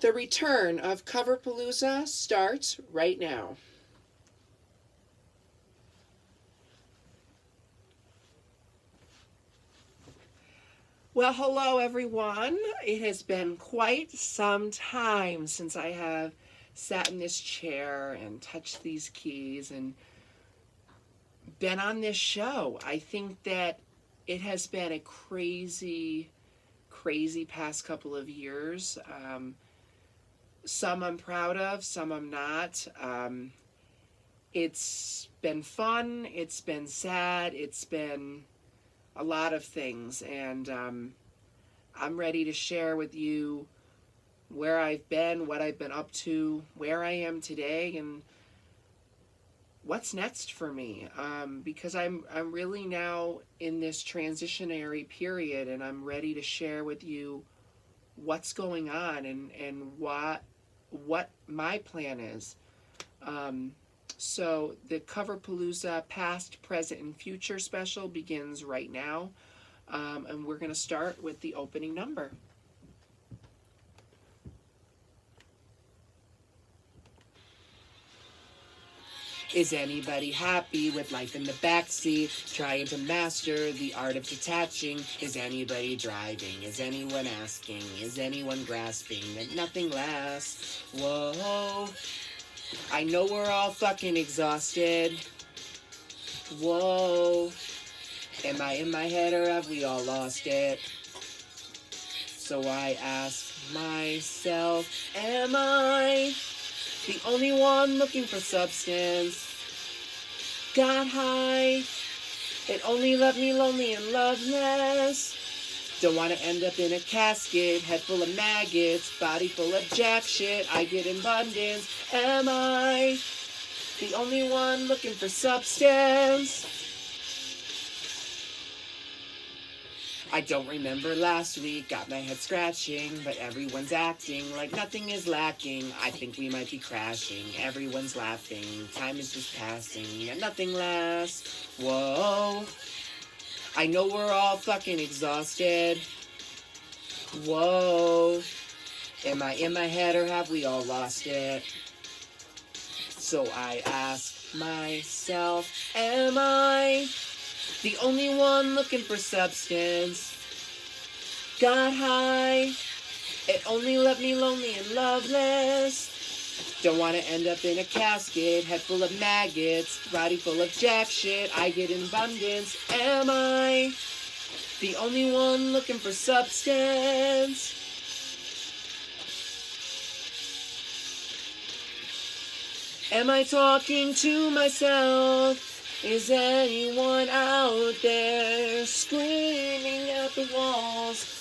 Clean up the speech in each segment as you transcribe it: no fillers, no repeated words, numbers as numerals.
The return of Palooza starts right now. Well, hello everyone. It has been quite some time since I have sat in this chair and touched these keys and been on this show. I think that it has been a crazy, crazy past couple of years. Some I'm proud of, some I'm not. It's been fun, it's been sad, it's been a lot of things, and I'm ready to share with you where I've been, what I've been up to, where I am today, and what's next for me. Because I'm really now in this transitionary period, and I'm ready to share with you what's going on and what my plan is. So the Palooza Past, Present, and Future special begins right now, and we're going to start with the opening number. Is anybody happy with life in the backseat, trying to master the art of detaching? Is anybody driving? Is anyone asking? Is anyone grasping that nothing lasts? Whoa, I know we're all fucking exhausted. Whoa, am I in my head or have we all lost it? So I ask myself, am I the only one looking for substance? Got high, it only left me lonely and loveless. Don't want to end up in a casket, head full of maggots, body full of jack shit. I get abundance. Am I the only one looking for substance? I don't remember last week, got my head scratching, but everyone's acting like nothing is lacking. I think we might be crashing, everyone's laughing, time is just passing, yet nothing lasts. Whoa, I know we're all fucking exhausted. Whoa, am I in my head or have we all lost it? So I ask myself, am I the only one looking for substance? Got high, it only left me lonely and loveless. Don't want to end up in a casket, head full of maggots, body full of jack shit. I get in abundance. Am I the only one looking for substance? Am I talking to myself? Is anyone out there screaming at the walls?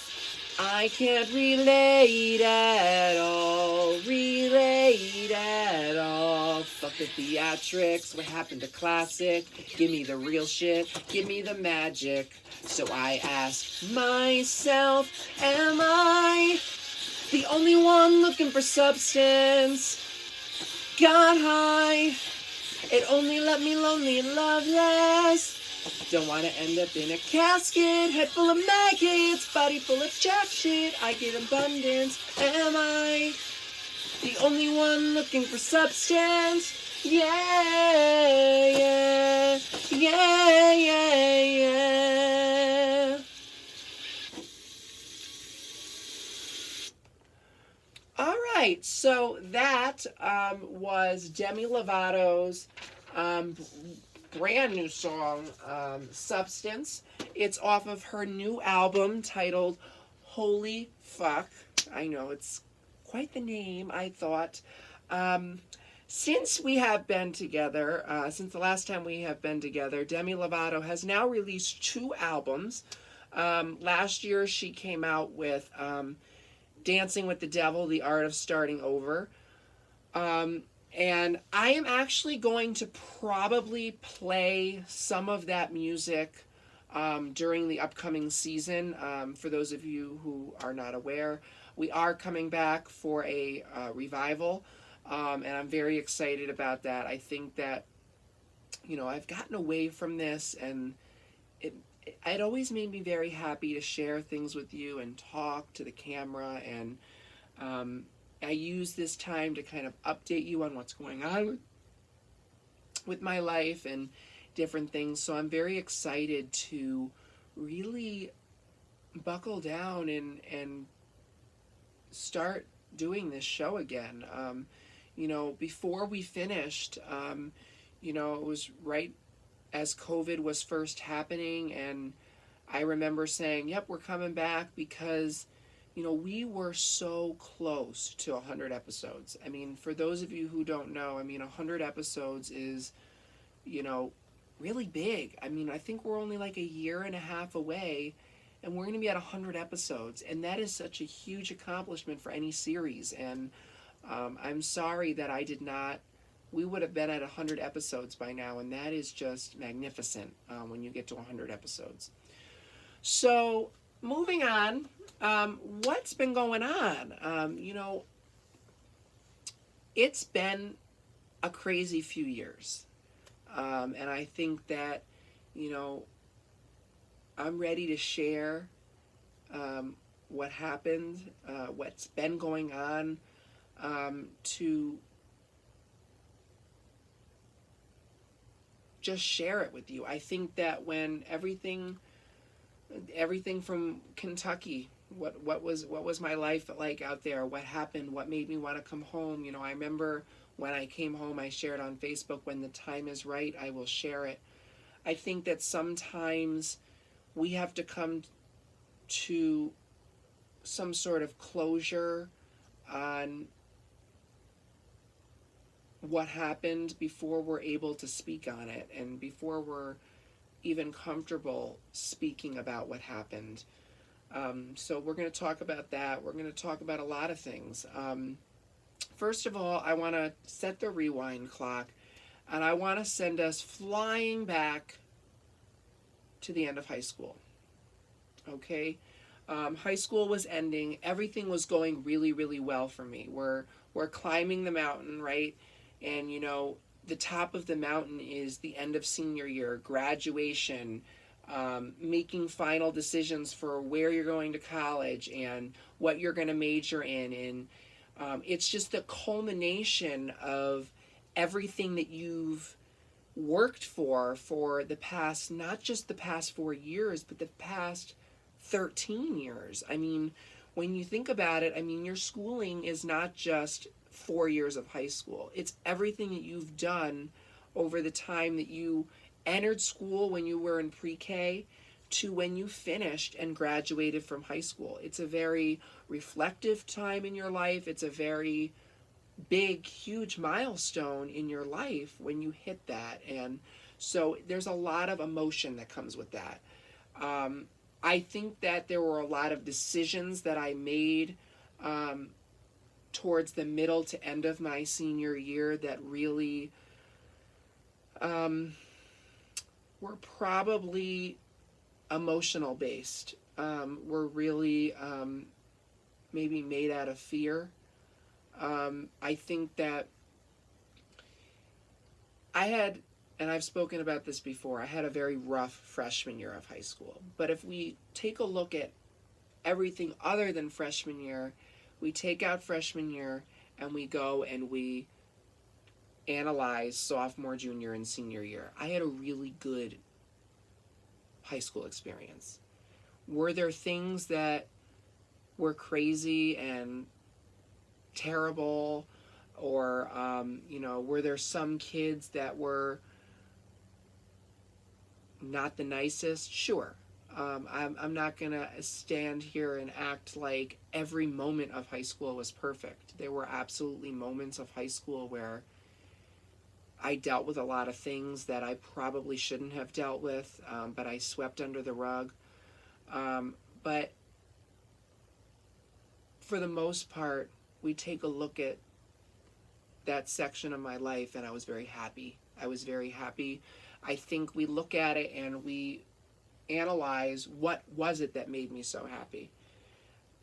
I can't relate at all, relate at all. Fuck the theatrics, what happened to classic? Give me the real shit, give me the magic. So I ask myself, am I the only one looking for substance? Got high, it only left me lonely and loveless. Don't want to end up in a casket, head full of maggots, body full of jack shit. I get abundance. Am I the only one looking for substance? Yeah, yeah, yeah, yeah, yeah. All right, so that was Demi Lovato's brand new song, Substance. It's off of her new album titled Holy Fuck. I know, it's quite the name, I thought. Since we have been together, since the last time we have been together, Demi Lovato has now released 2 albums. Last year she came out with Dancing with the Devil, The Art of Starting Over. And I am actually going to probably play some of that music during the upcoming season. For those of you who are not aware, we are coming back for a revival, and I'm very excited about that. I think that, you know, I've gotten away from this, and it always made me very happy to share things with you and talk to the camera, and I use this time to kind of update you on what's going on with my life and different things. So I'm very excited to really buckle down and start doing this show again. Before we finished, it was right as COVID was first happening, and I remember saying, yep, we're coming back because, we were so close to 100 episodes. I mean, for those of you who don't know, 100 episodes is, really big. I mean, I think we're only like a year and a half away, and we're going to be at 100 episodes, and that is such a huge accomplishment for any series. And I'm sorry that we would have been at 100 episodes by now, and that is just magnificent when you get to 100 episodes. So, moving on, what's been going on? It's been a crazy few years. And I think that, I'm ready to share what happened, what's been going on, to just share it with you. I think that when everything from Kentucky, what was my life like out there, what happened, what made me want to come home. I remember when I came home, I shared on Facebook, when the time is right, I will share it. I think that sometimes we have to come to some sort of closure on what happened before we're able to speak on it, and before we're even comfortable speaking about what happened. So we're going to talk about that. We're going to talk about a lot of things. First of all, I want to set the rewind clock, and I want to send us flying back to the end of high school. Okay? High school was ending. Everything was going really, really well for me. We're climbing the mountain, right? And, the top of the mountain is the end of senior year, graduation, making final decisions for where you're going to college and what you're going to major in. And it's just the culmination of everything that you've worked for the past, not just the past 4 years, but the past 13 years. I mean, when you think about it, your schooling is not just 4 years of high school. It's everything that you've done over the time that you entered school when you were in pre-K to when you finished and graduated from high school. It's a very reflective time in your life. It's a very big, huge milestone in your life when you hit that. And so there's a lot of emotion that comes with that. I think that there were a lot of decisions that I made towards the middle to end of my senior year that really were probably emotional based, were really maybe made out of fear. I think that I had, and I've spoken about this before, I had a very rough freshman year of high school. But if we take a look at everything other than freshman year, we take out freshman year and we go and we analyze sophomore, junior, and senior year. I had a really good high school experience. Were there things that were crazy and terrible, or were there some kids that were not the nicest? Sure. I'm not going to stand here and act like every moment of high school was perfect. There were absolutely moments of high school where I dealt with a lot of things that I probably shouldn't have dealt with, but I swept under the rug. But for the most part, we take a look at that section of my life, and I was very happy. I think we look at it and we analyze, what was it that made me so happy?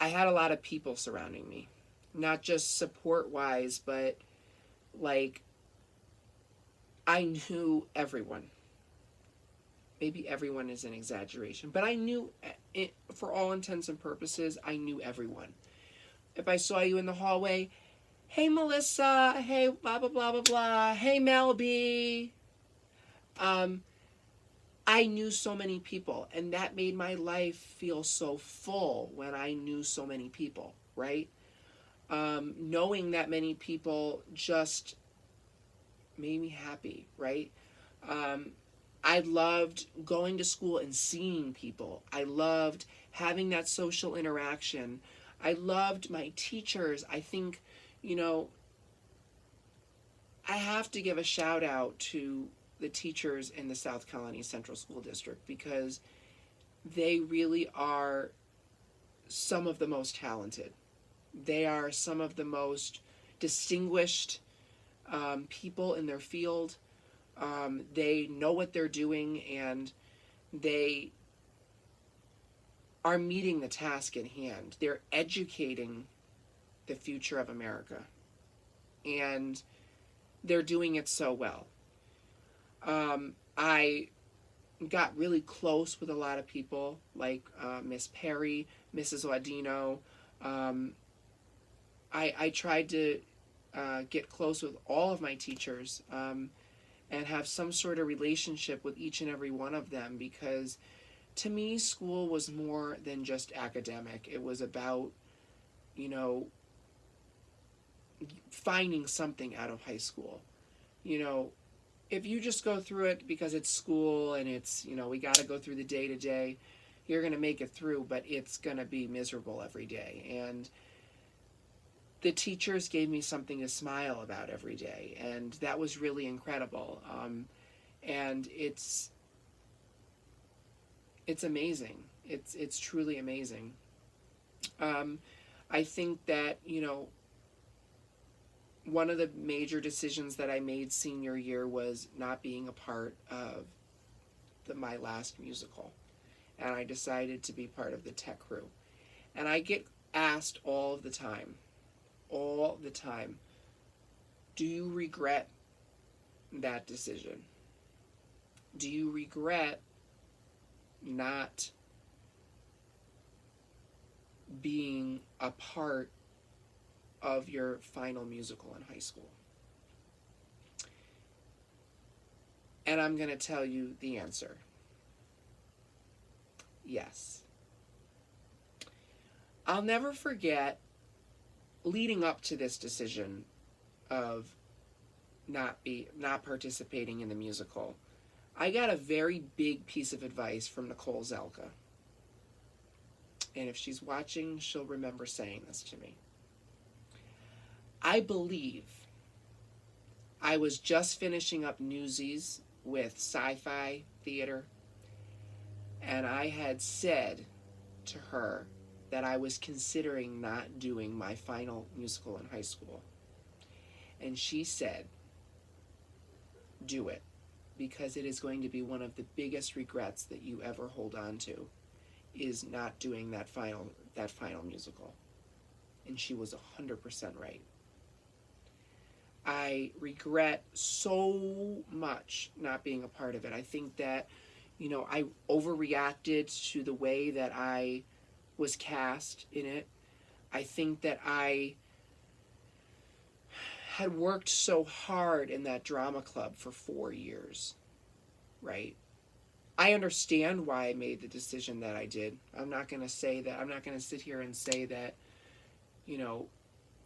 I had a lot of people surrounding me, not just support-wise, but like I knew everyone. Maybe everyone is an exaggeration, but I knew, for all intents and purposes, I knew everyone. If I saw you in the hallway, hey Melissa, hey blah blah blah blah blah, hey Mel B. Um, I knew so many people, and that made my life feel so full when I knew so many people, right? Knowing that many people just made me happy, right? Um, I loved going to school and seeing people. I loved having that social interaction. I loved my teachers. I think, you know, I have to give a shout out to the teachers in the South Colony Central School District because they really are some of the most talented. They are some of the most distinguished people in their field. They know what they're doing and they are meeting the task at hand. They're educating the future of America. And they're doing it so well. I got really close with a lot of people, like Miss Perry, Mrs. Audino. Um, I tried to get close with all of my teachers and have some sort of relationship with each and every one of them because to me, school was more than just academic. It was about, you know, finding something out of high school. You know, if you just go through it because it's school and it's, you know, we got to go through the day to day, you're going to make it through, but it's going to be miserable every day. And the teachers gave me something to smile about every day. And that was really incredible. And it's amazing. It's truly amazing. I think that, you know, one of the major decisions that I made senior year was not being a part of my last musical. And I decided to be part of the tech crew. And I get asked all the time, do you regret that decision? Do you regret not being a part of your final musical in high school? And I'm going to tell you the answer. Yes. I'll never forget leading up to this decision of not participating in the musical. I got a very big piece of advice from Nicole Zelka. And if she's watching, she'll remember saying this to me. I believe I was just finishing up Newsies with Sci-Fi Theater, and I had said to her that I was considering not doing my final musical in high school. And she said, do it, because it is going to be one of the biggest regrets that you ever hold on to, is not doing that final musical. And she was 100% right. I regret so much not being a part of it. I think that, you know, I overreacted to the way that I was cast in it. I think that I had worked so hard in that drama club for 4 years, right? I understand why I made the decision that I did. I'm not going to sit here and say that, you know,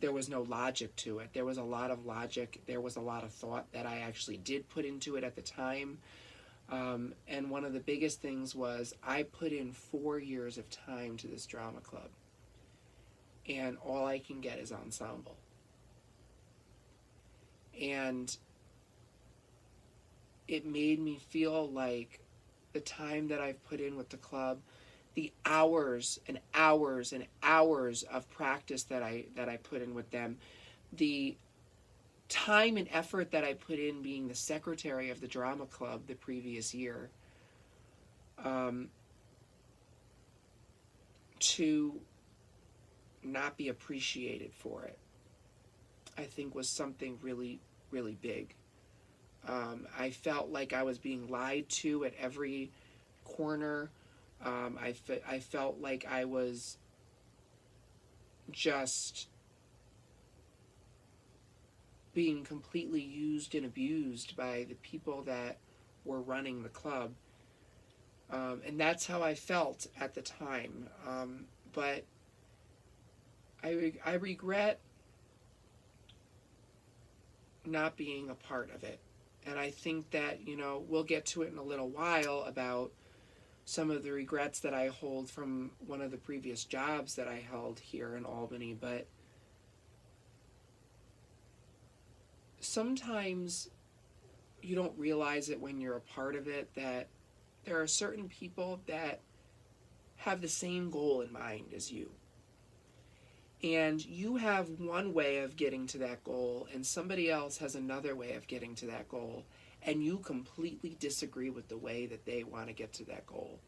there was no logic to it. There was a lot of logic. There was a lot of thought that I actually did put into it at the time. And one of the biggest things was I put in 4 years of time to this drama club. And all I can get is ensemble. And it made me feel like the time that I've put in with the club, the hours and hours and hours of practice that I put in with them, the time and effort that I put in being the secretary of the drama club the previous year, to not be appreciated for it, I think was something really, really big. I felt like I was being lied to at every corner. I felt like I was just being completely used and abused by the people that were running the club. And that's how I felt at the time. But I regret not being a part of it. And I think that, we'll get to it in a little while about some of the regrets that I hold from one of the previous jobs that I held here in Albany. But sometimes you don't realize it when you're a part of it, that there are certain people that have the same goal in mind as you. And you have one way of getting to that goal, and somebody else has another way of getting to that goal, and you completely disagree with the way that they want to get to that goal.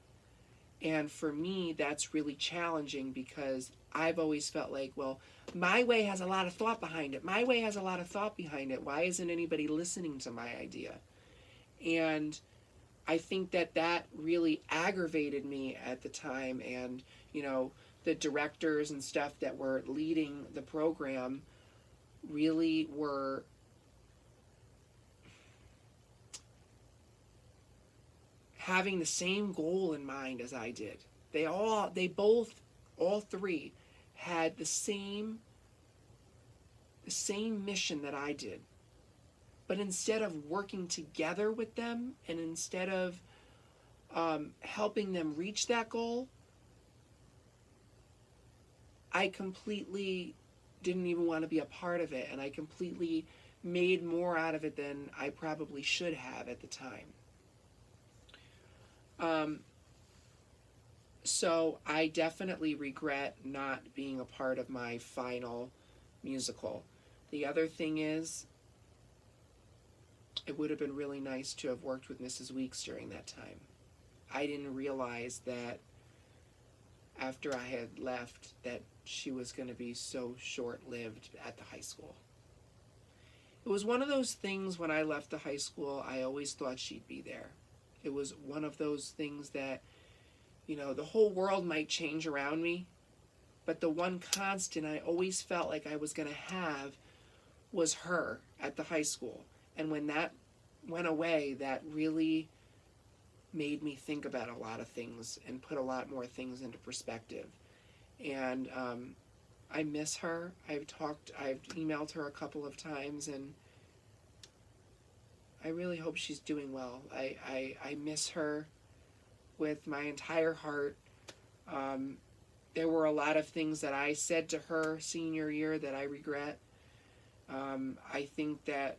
And for me, that's really challenging, because I've always felt like, well, my way has a lot of thought behind it. My way has a lot of thought behind it. Why isn't anybody listening to my idea? And I think that really aggravated me at the time. And, the directors and stuff that were leading the program really were having the same goal in mind as I did. All three had the same mission that I did. But instead of working together with them, and instead of helping them reach that goal, I completely didn't even want to be a part of it, and I completely made more out of it than I probably should have at the time. So I definitely regret not being a part of my final musical. The other thing is, it would have been really nice to have worked with Mrs. Weeks during that time. I didn't realize that after I had left, that she was going to be so short-lived at the high school. It was one of those things when I left the high school, I always thought she'd be there. It was one of those things that, the whole world might change around me, but the one constant I always felt like I was going to have was her at the high school. And when that went away, that really made me think about a lot of things and put a lot more things into perspective. And I miss her. I've emailed her a couple of times, and I really hope she's doing well. I miss her with my entire heart. There were a lot of things that I said to her senior year that I regret. I think that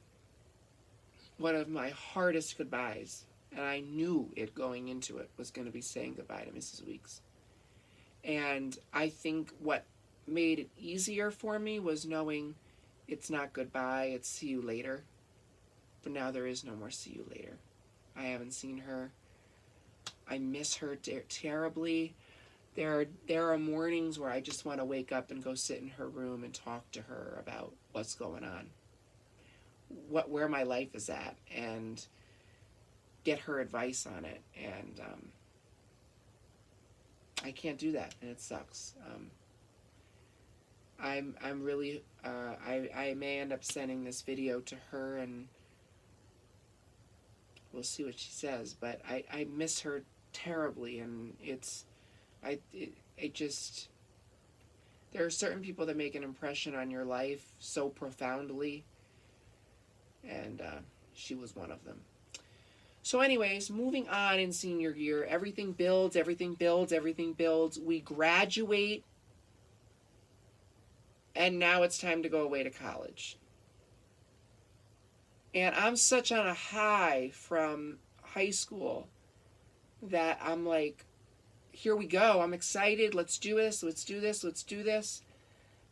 one of my hardest goodbyes, and I knew it going into it, was going to be saying goodbye to Mrs. Weeks. And I think what made it easier for me was knowing it's not goodbye, it's see you later. But now there is no more see you later. I haven't seen her. I miss her terribly. There are mornings where I just want to wake up and go sit in her room and talk to her about what's going on, where my life is at, and get her advice on it. And I can't do that, and it sucks. I'm really I may end up sending this video to her, and we'll see what she says. But I miss her terribly, and it just, there are certain people that make an impression on your life so profoundly, and she was one of them. So anyways, moving on in senior year, everything builds, everything builds, everything builds. We graduate, and now it's time to go away to college. And I'm such on a high from high school that I'm like, here we go. I'm excited. Let's do this. Let's do this. Let's do this.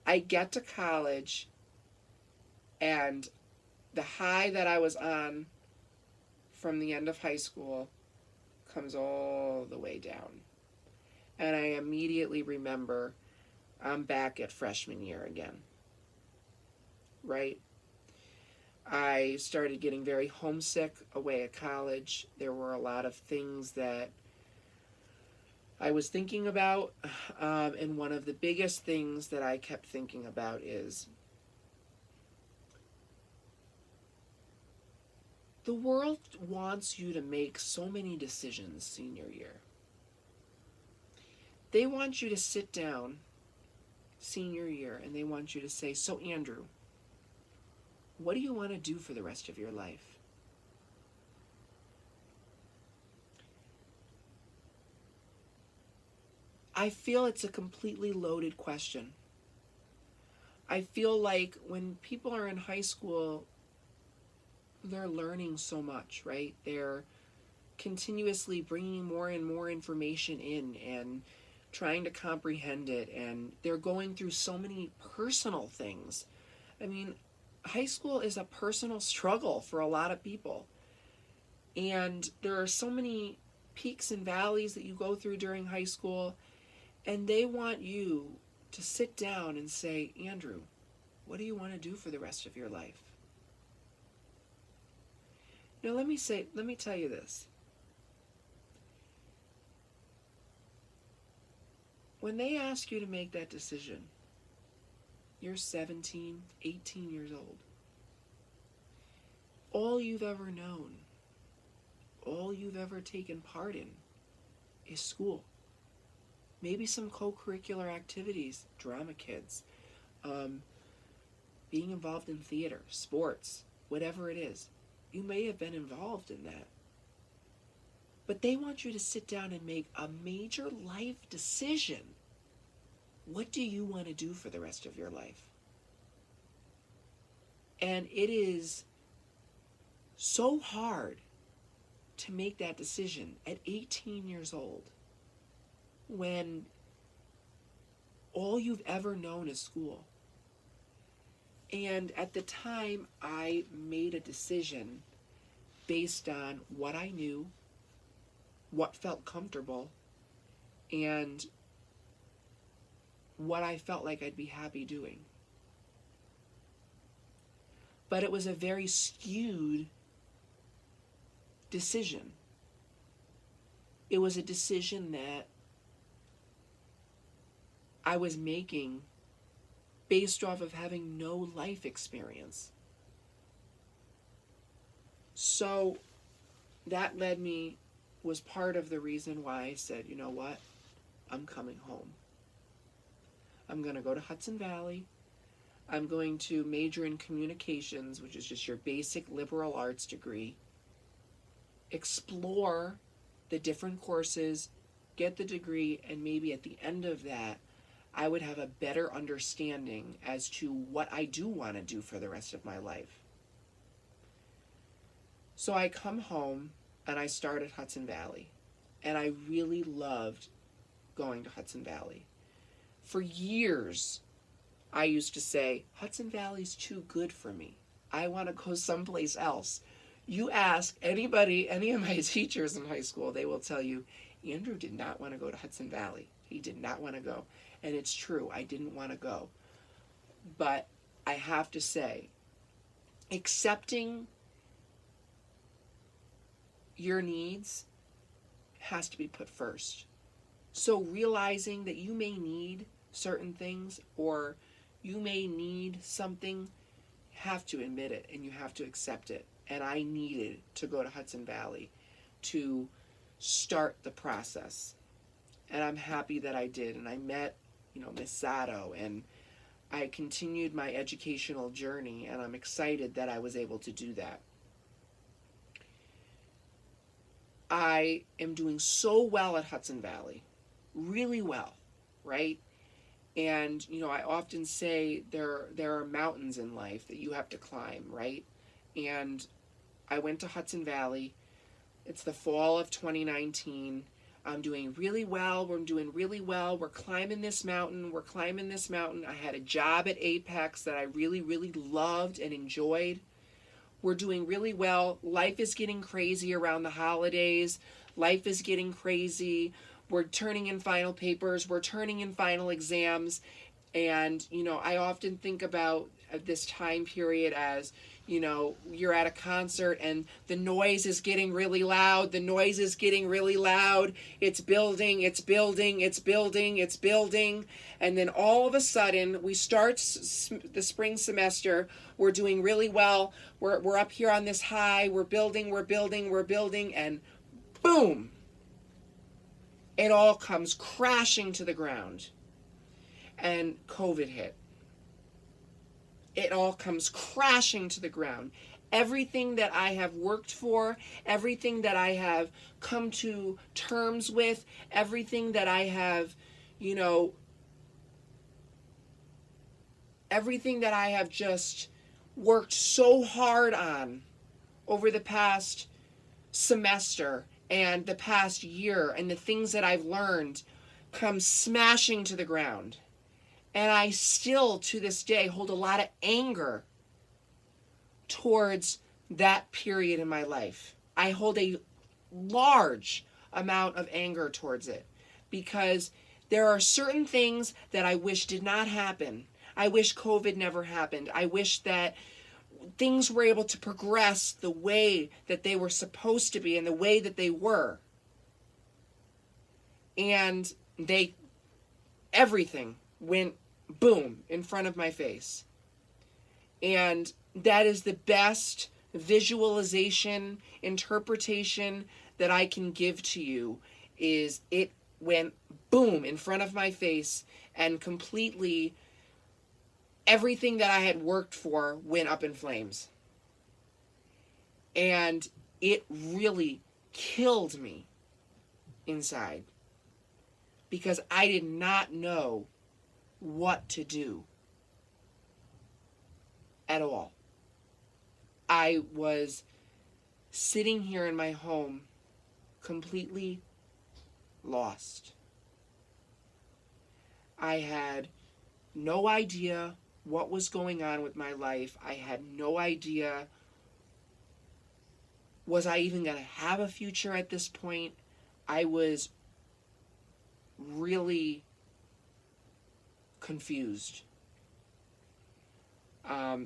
I get to college, and the high that I was on from the end of high school comes all the way down. And I immediately remember I'm back at freshman year again. Right? I started getting very homesick away at college. There were a lot of things that I was thinking about, and one of the biggest things that I kept thinking about is, The world wants you to make so many decisions senior year. They want you to sit down senior year and they want you to say, so Andrew, what do you want to do for the rest of your life? I feel it's a completely loaded question. I feel like when people are in high school, they're learning so much, right? They're continuously bringing more and more information in and trying to comprehend it, and they're going through so many personal things. I mean, high school is a personal struggle for a lot of people, and there are so many peaks and valleys that you go through during high school, and they want you to sit down and say, Andrew, what do you want to do for the rest of your life? Now let me tell you this. When they ask you to make that decision, you're 17, 18 years old. All you've ever known, all you've ever taken part in is school. Maybe some co-curricular activities, drama kids, being involved in theater, sports, whatever it is. You may have been involved in that. But they want you to sit down and make a major life decision. What do you want to do for the rest of your life? And it is so hard to make that decision at 18 years old when all you've ever known is school. And at the time, I made a decision based on what I knew, what felt comfortable, and what I felt like I'd be happy doing. But it was a very skewed decision. It was a decision that I was making based off of having no life experience. So that was part of the reason why I said, you know what, I'm coming home. I'm going to go to Hudson Valley. I'm going to major in communications, which is just your basic liberal arts degree. Explore the different courses, get the degree, and maybe at the end of that, I would have a better understanding as to what I do want to do for the rest of my life. So I come home and I start at Hudson Valley. And I really loved going to Hudson Valley. For years, I used to say, Hudson Valley's too good for me. I want to go someplace else. You ask anybody, any of my teachers in high school, they will tell you, Andrew did not want to go to Hudson Valley. He did not want to go. And it's true, I didn't want to go. But I have to say, accepting your needs has to be put first. So realizing that you may need certain things or you may need something, you have to admit it and you have to accept it. And I needed to go to Hudson Valley to start the process. And I'm happy that I did. And I met, Miss Sato, and I continued my educational journey, and I'm excited that I was able to do that. I am doing so well at Hudson Valley, really well, right? And, I often say there are mountains in life that you have to climb, right? And I went to Hudson Valley. It's the fall of 2019. I'm doing really well. We're doing really well. We're climbing this mountain. I had a job at Apex that I really, really loved and enjoyed. We're doing really well. Life is getting crazy around the holidays. Life is getting crazy. We're turning in final papers. We're turning in final exams. And, I often think about this time period as, you're at a concert and the noise is getting really loud. The noise is getting really loud. It's building, it's building, it's building, it's building. And then all of a sudden, we start the spring semester. We're doing really well. We're up here on this high. We're building, we're building, we're building. And boom, it all comes crashing to the ground. And COVID hit. It all comes crashing to the ground. Everything that I have worked for, everything that I have come to terms with, everything that I have, everything that I have just worked so hard on over the past semester and the past year, and the things that I've learned come smashing to the ground. And I still, to this day, hold a lot of anger towards that period in my life. I hold a large amount of anger towards it because there are certain things that I wish did not happen. I wish COVID never happened. I wish that things were able to progress the way that they were supposed to be and the way that they were. And everything went boom in front of my face. And that is the best visualization, interpretation that I can give to you, is it went boom in front of my face, and completely everything that I had worked for went up in flames. And it really killed me inside because I did not know what to do at all. I was sitting here in my home completely lost. I had no idea what was going on with my life. I had no idea, was I even going to have a future at this point? I was really confused.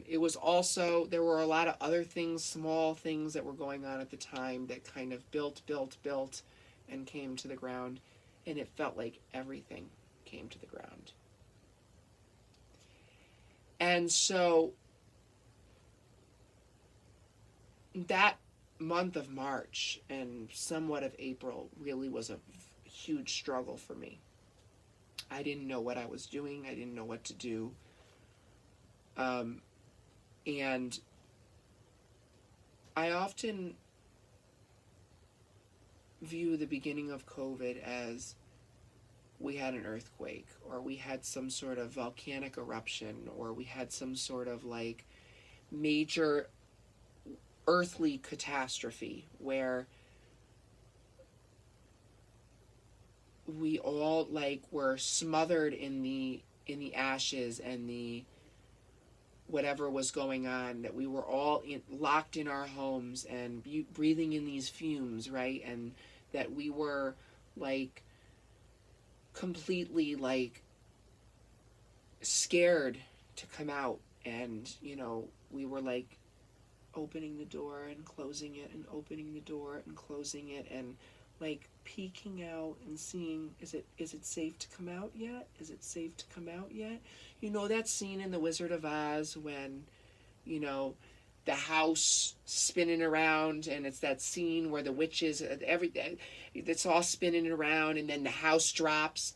It was also, there were a lot of other things, small things that were going on at the time that kind of built, and came to the ground. And it felt like everything came to the ground. And so that month of March and somewhat of April really was a huge struggle for me. I didn't know what I was doing. I didn't know what to do. And I often view the beginning of COVID as we had an earthquake, or we had some sort of volcanic eruption, or we had some sort of like major earthly catastrophe where we all like were smothered in the ashes and the whatever was going on, that we were all locked in our homes and breathing in these fumes, right? And that we were like completely like scared to come out. And we were like opening the door and closing it and opening the door and closing it, and like peeking out and seeing, is it safe to come out yet? Is it safe to come out yet? That scene in The Wizard of Oz when, the house spinning around, and it's that scene where the witches, everything, it's all spinning around, and then the house drops,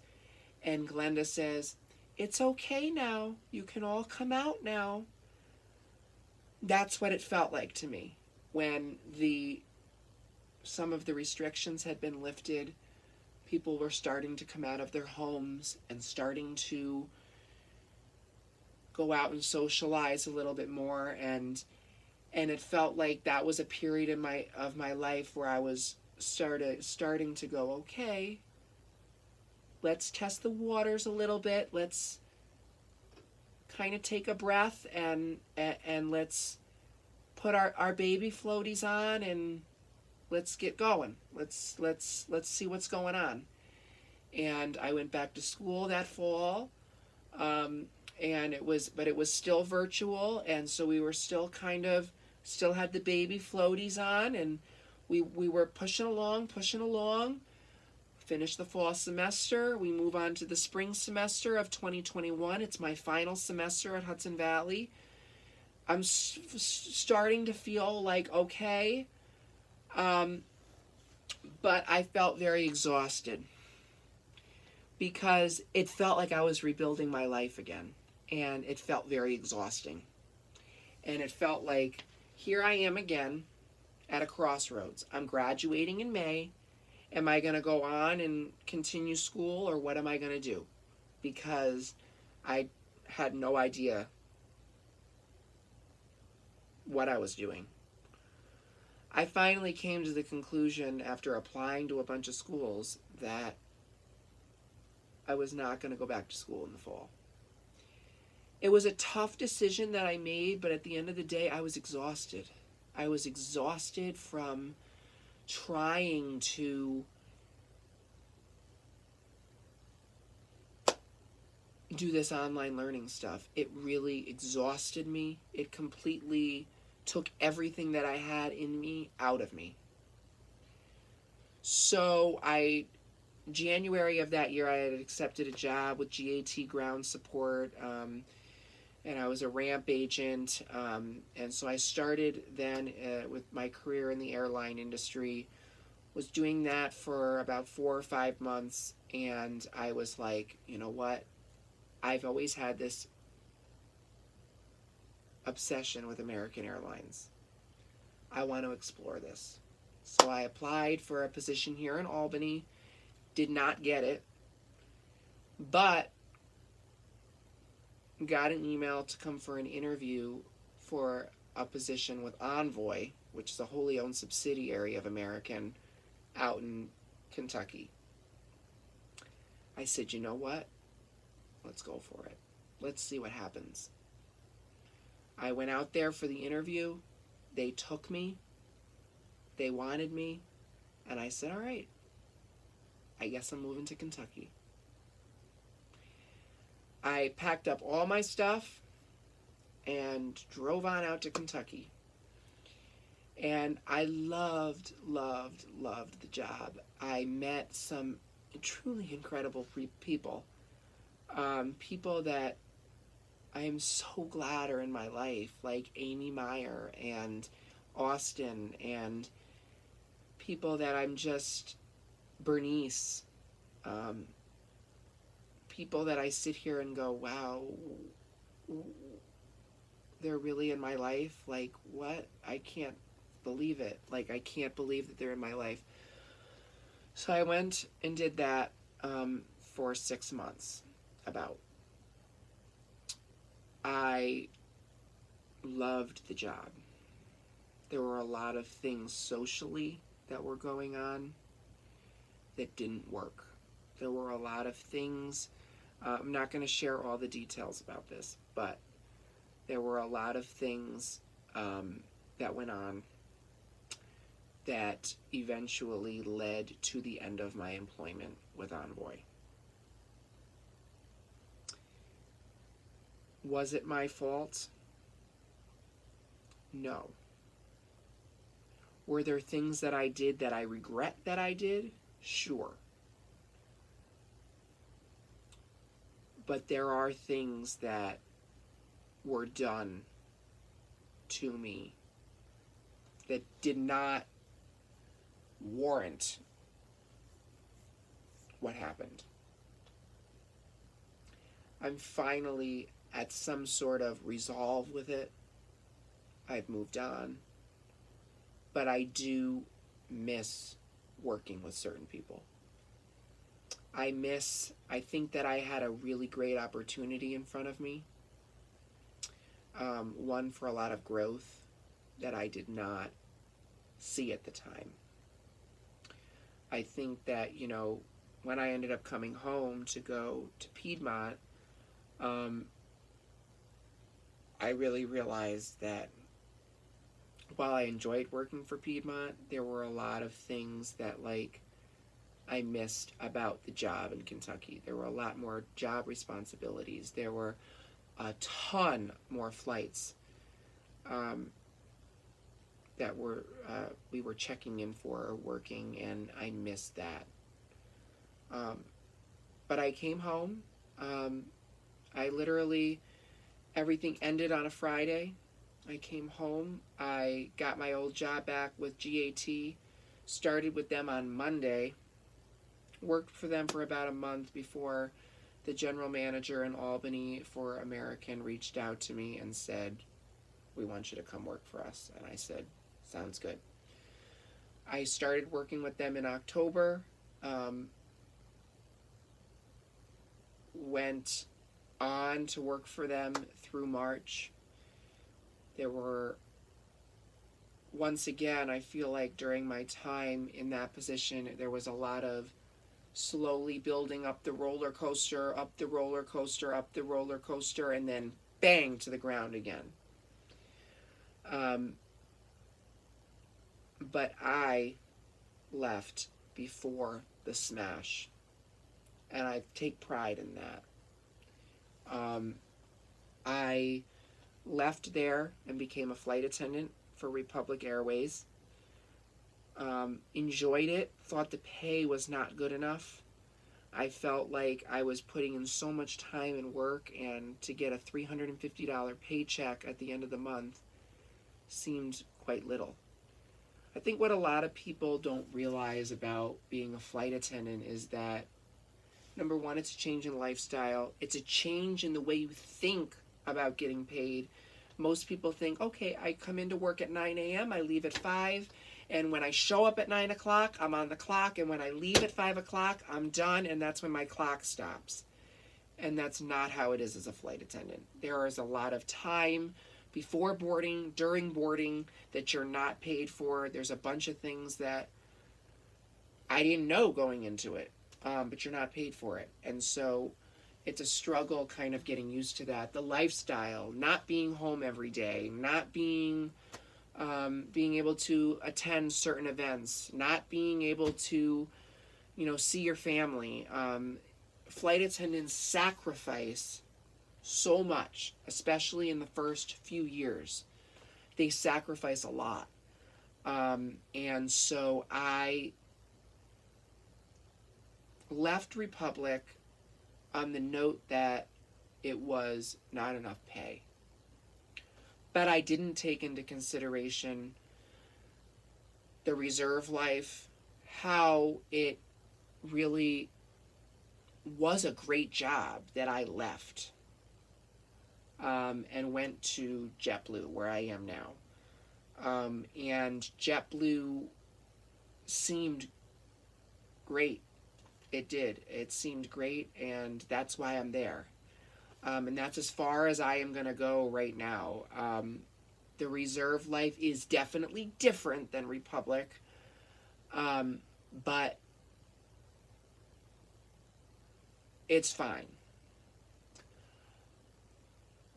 and Glenda says, "It's okay now. You can all come out now." That's what it felt like to me when some of the restrictions had been lifted. People were starting to come out of their homes and starting to go out and socialize a little bit more, and it felt like that was a period of my life where I was starting to go, okay, let's test the waters a little bit. Let's kind of take a breath and let's put our baby floaties on and let's get going. Let's see what's going on. And I went back to school that fall. And it was still virtual, and so we were still had the baby floaties on, and we were pushing along. Finish the fall semester. We move on to the spring semester of 2021. It's my final semester at Hudson Valley. I'm starting to feel like okay, but I felt very exhausted because it felt like I was rebuilding my life again, and it felt very exhausting. And it felt like here I am again at a crossroads. I'm graduating in May. Am I going to go on and continue school, or what am I going to do? Because I had no idea what I was doing. I finally came to the conclusion, after applying to a bunch of schools, that I was not going to go back to school in the fall. It was a tough decision that I made, but at the end of the day, I was exhausted. I was exhausted from trying to do this online learning stuff. It really exhausted me. It completely took everything that I had in me out of me. So January of that year, I had accepted a job with GAT Ground Support, and I was a ramp agent, and so I started then with my career in the airline industry. Was doing that for about 4 or 5 months, and I was like, you know what? I've always had this obsession with American Airlines. I want to explore this. So I applied for a position here in Albany, did not get it, but got an email to come for an interview for a position with Envoy, which is a wholly owned subsidiary of American, out in Kentucky. I said, you know what? Let's go for it. Let's see what happens. I went out there for the interview. They took me. They wanted me. And I said, all right, I guess I'm moving to Kentucky. I packed up all my stuff and drove on out to Kentucky. And I loved the job. I met some truly incredible people. People that I am so glad are in my life, like Amy Meyer and Austin, and people that I'm just, Bernice, people that I sit here and go, wow, they're really in my life. Like, what? I can't believe it. Like, I can't believe that they're in my life. So I went and did that for 6 months, about. I loved the job. There were a lot of things socially that were going on that didn't work. There were a lot of things, I'm not going to share all the details about this, but there were a lot of things that went on that eventually led to the end of my employment with Envoy. Was it my fault? No. Were there things that I did that I regret that I did? Sure. But there are things that were done to me that did not warrant what happened. I'm finally at some sort of resolve with it. I've moved on. But I do miss working with certain people. I think that I had a really great opportunity in front of me. One for a lot of growth that I did not see at the time. I think that, when I ended up coming home to go to Piedmont, I really realized that while I enjoyed working for Piedmont, there were a lot of things that, I missed about the job in Kentucky. There were a lot more job responsibilities. There were a ton more flights that we were checking in for or working, and I missed that. But I came home. I literally, everything ended on a Friday. I came home. I got my old job back with GAT, started with them on Monday, worked for them for about a month before the general manager in Albany for American reached out to me and said, "We want you to come work for us." And I said, "Sounds good." I started working with them in October, went on to work for them through March. There were, once again, I feel like during my time in that position, there was a lot of slowly building up the roller coaster, up the roller coaster, up the roller coaster, and then bang to the ground again. But I left before the smash, and I take pride in that. I left there and became a flight attendant for Republic Airways. Enjoyed it, thought the pay was not good enough. I felt like I was putting in so much time and work, and to get a $350 paycheck at the end of the month seemed quite little. I think what a lot of people don't realize about being a flight attendant is that, number one, it's a change in lifestyle. It's a change in the way you think about getting paid. Most people think, okay, I come into work at 9 a.m., I leave at 5, and when I show up at 9 o'clock, I'm on the clock, and when I leave at 5 o'clock, I'm done, and that's when my clock stops. And that's not how it is as a flight attendant. There is a lot of time before boarding, during boarding, that you're not paid for. There's a bunch of things that I didn't know going into it, but you're not paid for it. And so it's a struggle kind of getting used to that. The lifestyle, not being home every day, not being able to attend certain events, not being able to, see your family. Flight attendants sacrifice so much, especially in the first few years. They sacrifice a lot. And so I left Republic on the note that it was not enough pay. But I didn't take into consideration the reserve life, how it really was a great job that I left and went to JetBlue, where I am now. And JetBlue seemed great. It did. It seemed great, and that's why I'm there. And that's as far as I am going to go right now. The reserve life is definitely different than Republic, but it's fine.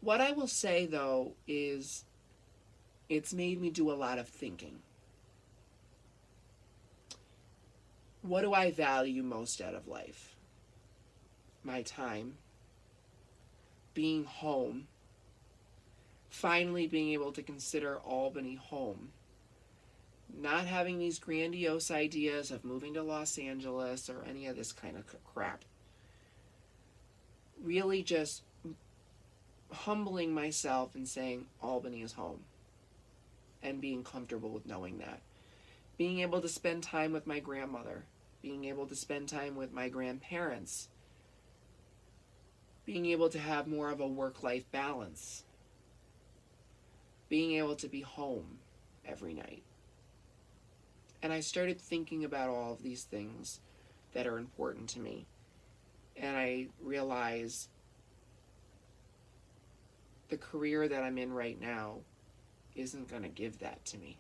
What I will say, though, is it's made me do a lot of thinking. What do I value most out of life? My time, being home, finally being able to consider Albany home, not having these grandiose ideas of moving to Los Angeles or any of this kind of crap. Really just humbling myself and saying Albany is home, and being comfortable with knowing that. Being able to spend time with my grandmother, being able to spend time with my grandparents, being able to have more of a work-life balance, being able to be home every night. And I started thinking about all of these things that are important to me. And I realized the career that I'm in right now isn't going to give that to me.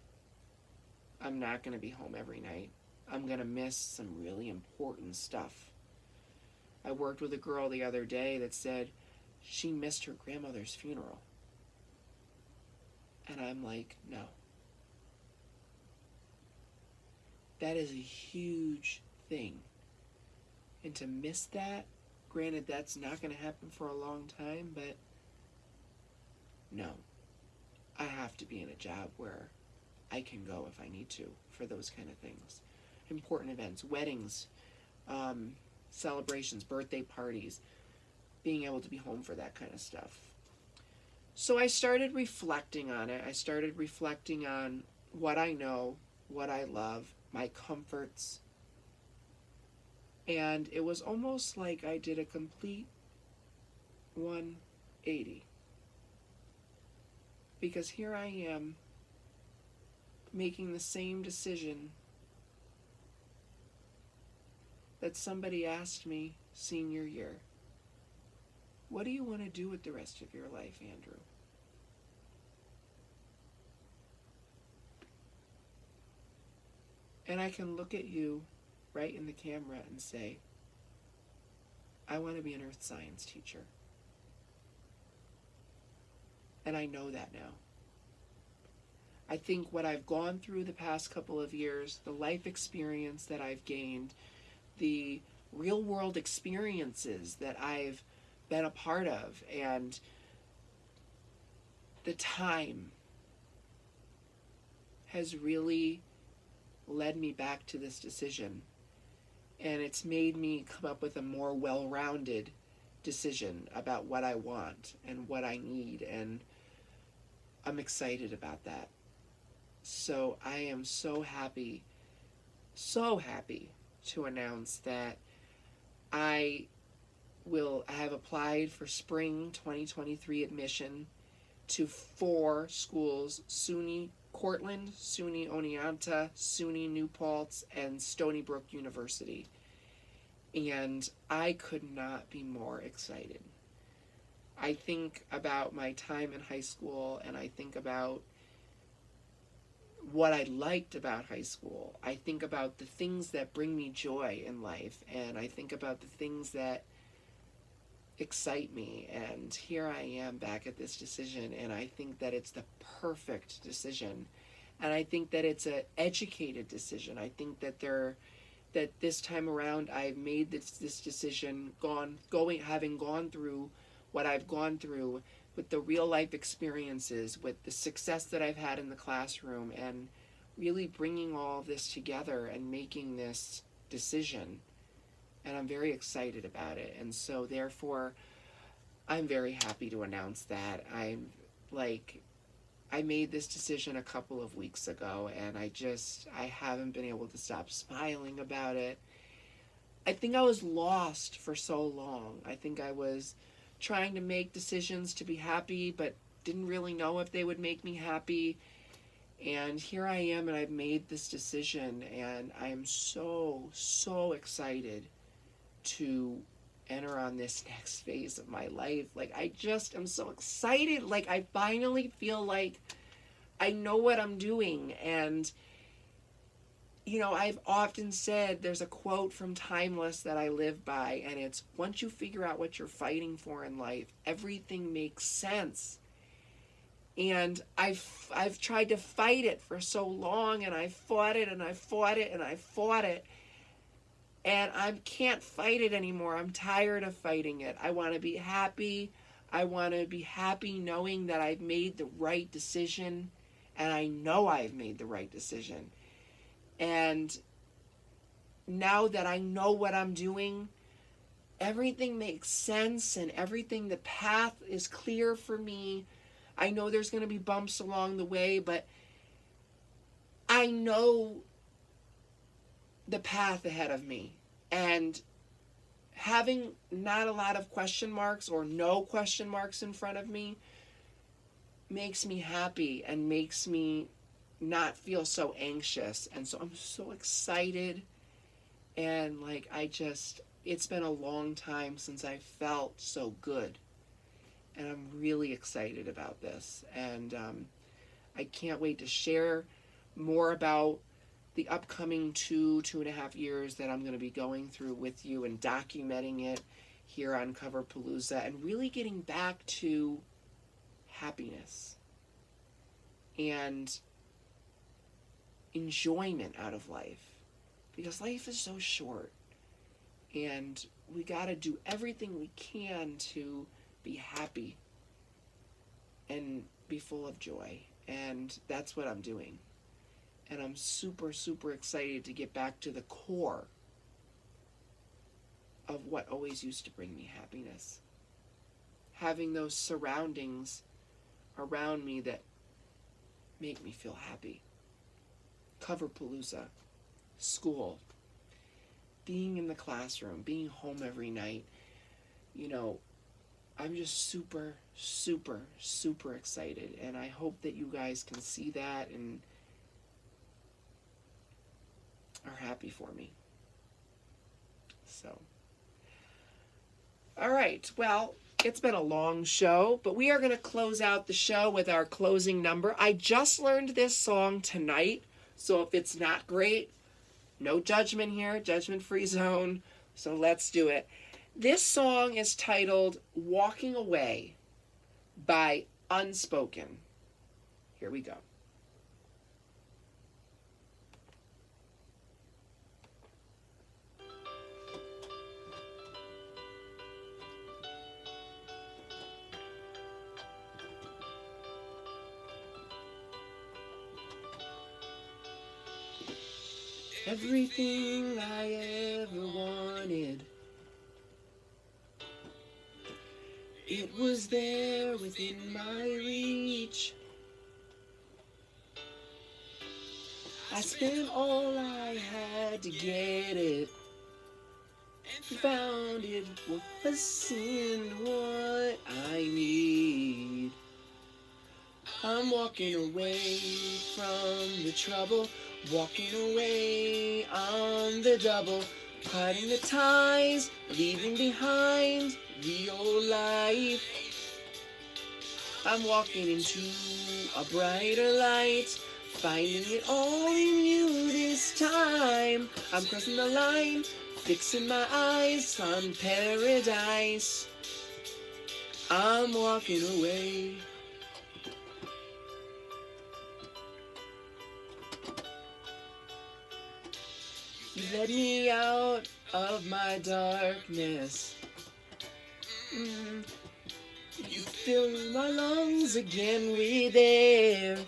I'm not going to be home every night. I'm going to miss some really important stuff. I worked with a girl the other day that said she missed her grandmother's funeral. And I'm like, no. That is a huge thing And to miss that, granted, that's not going to happen for a long time, but no. I have to be in a job where I can go if I need to for those kind of things. Important events, weddings, celebrations, birthday parties, being able to be home for that kind of stuff. So I started reflecting on it. I started reflecting on what I know, what I love, my comforts. And it was almost like I did a complete 180. Because here I am making the same decision that somebody asked me senior year. What do you want to do with the rest of your life, Andrew? And I can look at you right in the camera and say, I want to be an earth science teacher. And I know that now. I think what I've gone through the past couple of years, the life experience that I've gained, the real world experiences that I've been a part of, and the time has really led me back to this decision. And it's made me come up with a more well-rounded decision about what I want and what I need, and I'm excited about that. So I am so happy to announce that I have applied for spring 2023 admission to 4 schools: SUNY Cortland, SUNY Oneonta, SUNY New Paltz, and Stony Brook University. And I could not be more excited. I think about my time in high school, and I think about what I liked about high school. I think about the things that bring me joy in life, and I think about the things that excite me. And here I am back at this decision, and I think that it's the perfect decision. And I think that it's an educated decision. I think that this time around I've made this decision, having gone through what I've gone through, with the real life experiences, with the success that I've had in the classroom, and really bringing all of this together and making this decision. And I'm very excited about it. And so therefore, I'm very happy to announce that. I made this decision a couple of weeks ago, and I haven't been able to stop smiling about it. I think I was lost for so long. I think I was trying to make decisions to be happy, but didn't really know if they would make me happy. And here I am, and I've made this decision, and I am so excited to enter on this next phase of my life. I just am so excited. I finally feel like I know what I'm doing. And I've often said, there's a quote from Timeless that I live by, and it's, once you figure out what you're fighting for in life, everything makes sense. And I've tried to fight it for so long, and I fought it, and I fought it, and I fought it. And I can't fight it anymore. I'm tired of fighting it. I want to be happy. I want to be happy knowing that I've made the right decision, and I know I've made the right decision. And now that I know what I'm doing, everything makes sense, and the path is clear for me. I know there's going to be bumps along the way, but I know the path ahead of me. And having not a lot of question marks or no question marks in front of me makes me happy and makes me not feel so anxious. And so I'm so excited, and it's been a long time since I felt so good, and I'm really excited about this. And I can't wait to share more about the upcoming 2.5 years that I'm going to be going through with you, and documenting it here on Cover Palooza, and really getting back to happiness and enjoyment out of life, because life is so short, And we got to do everything we can to be happy and be full of joy. And that's what I'm doing. And I'm super, super excited to get back to the core of what always used to bring me happiness. Having those surroundings around me that make me feel happy. Cover Palooza, school, being in the classroom, being home every night. You know, I'm just super, super, super excited. And I hope that you guys can see that and are happy for me. So, all right. Well, it's been a long show, but we are going to close out the show with our closing number. I just learned this song tonight, so if it's not great, no judgment here, judgment-free zone, so let's do it. This song is titled Walking Away by Unspoken. Here we go. Everything I ever wanted, it was there within my reach. I spent all I had to get it, found it wasn't what I need. I'm walking away from the trouble, walking away on the double, cutting the ties, leaving behind the old life. I'm walking into a brighter light, finding it all in you this time. I'm crossing the line, fixing my eyes on paradise. I'm walking away. You let me out of my darkness. You fill my lungs again with air.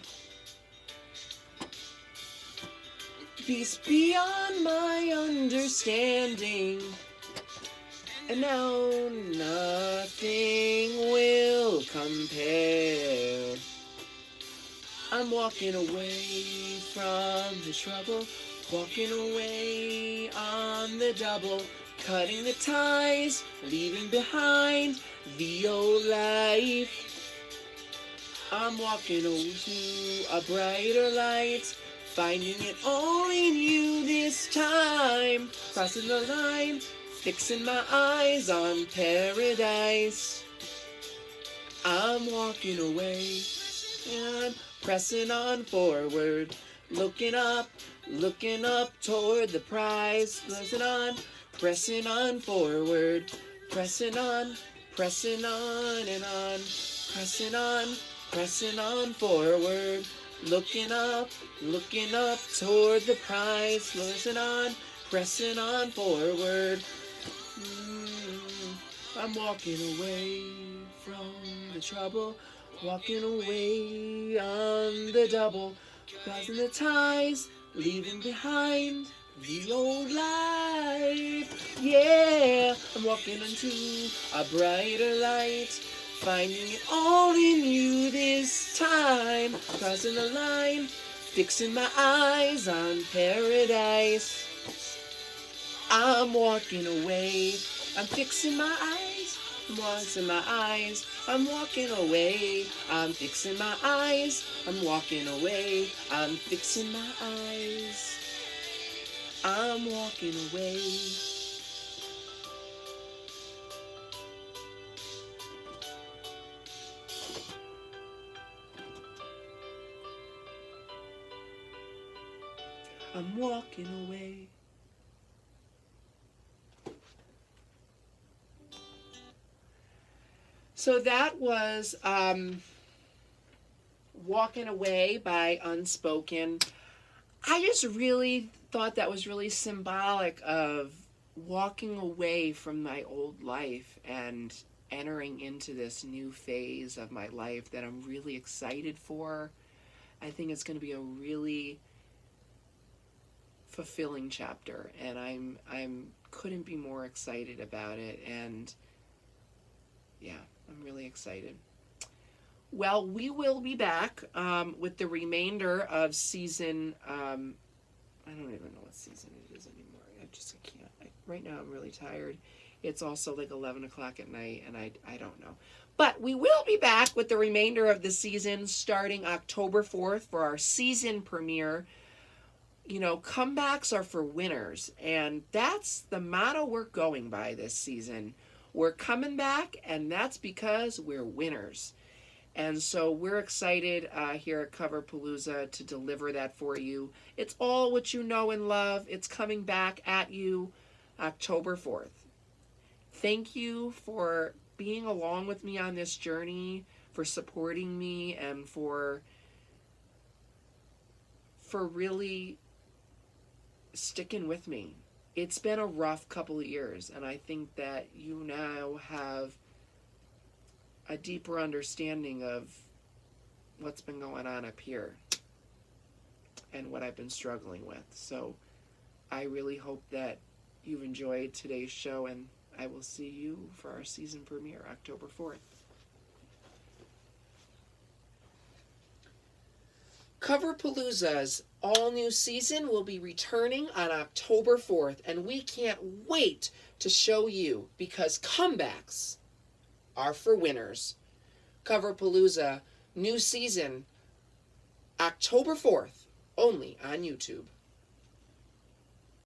Peace beyond my understanding. And now nothing will compare. I'm walking away from the trouble, walking away on the double, cutting the ties, leaving behind the old life. I'm walking over to a brighter light, finding it all in you this time. Crossing the line, fixing my eyes on paradise. I'm walking away and pressing on forward, looking up toward the prize. Pressing on forward, pressing on and on, pressing on forward, looking up toward the prize. Pressing on forward. I'm walking away from the trouble, walking away on the double, crossing the ties, leaving behind the old life. Yeah, I'm walking into a brighter light, finding it all in you this time. Crossing the line, fixing my eyes on paradise. I'm walking away. I'm fixing my eyes. I'm fixing my eyes. I'm walking away. I'm fixing my eyes. I'm walking away. I'm fixing my eyes. I'm walking away. I'm walking away. So that was Walking Away by Unspoken. I just really thought that was really symbolic of walking away from my old life and entering into this new phase of my life that I'm really excited for. I think it's going to be a really fulfilling chapter, and I'm couldn't be more excited about it. And yeah, I'm really excited. Well, we will be back with the remainder of season. I don't even know what season it is anymore. I can't. Right now, I'm really tired. It's also like 11 o'clock at night, and I don't know. But we will be back with the remainder of the season starting October 4th for our season premiere. You know, comebacks are for winners, and that's the motto we're going by this season. We're coming back, and that's because we're winners. And so we're excited here at Cover Palooza to deliver that for you. It's all what you know and love. It's coming back at you October 4th. Thank you for being along with me on this journey, for supporting me, and for really sticking with me. It's been a rough couple of years, and I think that you now have a deeper understanding of what's been going on up here and what I've been struggling with. So I really hope that you've enjoyed today's show, and I will see you for our season premiere October 4th. Cover Palooza's all-new season will be returning on October 4th, and we can't wait to show you, because comebacks are for winners. Cover Palooza, new season, October 4th, only on YouTube.